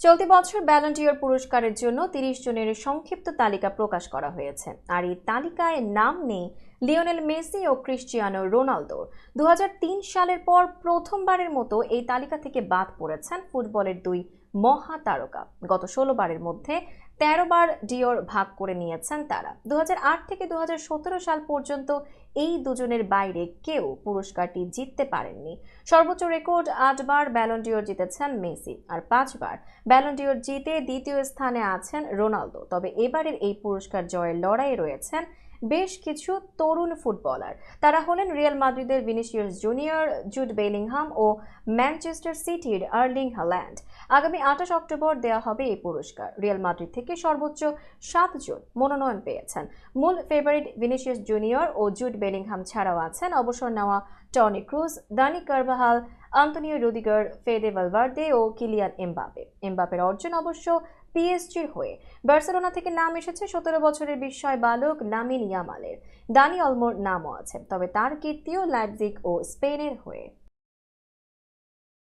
চলতি বছর ব্যালন ডি'র পুরস্কারের জন্য ৩০ জনের সংক্ষিপ্ত তালিকা প্রকাশ করা হয়েছে। আর এই তালিকায় নাম নেই লিওনেল মেসি ও ক্রিস্টিয়ানো রোনালদোর। ২০০৩ সালের পর প্রথমবারের মতো এই তালিকা থেকে বাদ পড়েছেন ফুটবলের দুই মহাতারকা। গত ১৬ বারের মধ্যে ১৩ বার ডিওর ভাগ করে নিয়েছেন তারা। ২০০৮ থেকে ২০১৭ সাল পর্যন্ত এই দুজনের বাইরে কেউ পুরস্কারটি জিততে পারেননি। সর্বোচ্চ রেকর্ড ৮ বার ব্যালন ডি'র জিতেছেন মেসি, আর ৫ বার ব্যালন ডি'র জিতে দ্বিতীয় স্থানে আছেন রোনালদো। তবে এবারের এই পুরস্কার জয়ের লড়াইয়ে রয়েছেন বেশ কিছু তরুণ ফুটবলার। তারা হলেন রিয়াল মাদ্রিদের ভিনিসিয়াস জুনিয়র, জুড বেলিংহাম ও ম্যানচেস্টার সিটির আর্লিং হাল্যান্ড। আগামী ২৮ অক্টোবর দেওয়া হবে এই পুরস্কার। রিয়াল মাদ্রিদ থেকে সর্বোচ্চ ৭ জন মনোনয়ন পেয়েছেন। মূল ফেভারিট ভিনিসিয়াস জুনিয়র ও জুড বেলিংহাম ছাড়াও আছেন অবসর নেওয়া Toni Kroos, Dani Carvajal, Antonio Rudiger, Fede Valverde ও কিলিয়ান এমবাপের অর্জন অবশ্য পিএসজির হয়ে। বার্সেলোনা থেকে নাম এসেছে ১৭ বছরের বিস্ময় বালক লামিন ইয়ামালের। দানি অলমোর নামও আছে, তবে তার কীর্তিও লাইপজিগ ও স্পেনের হয়ে।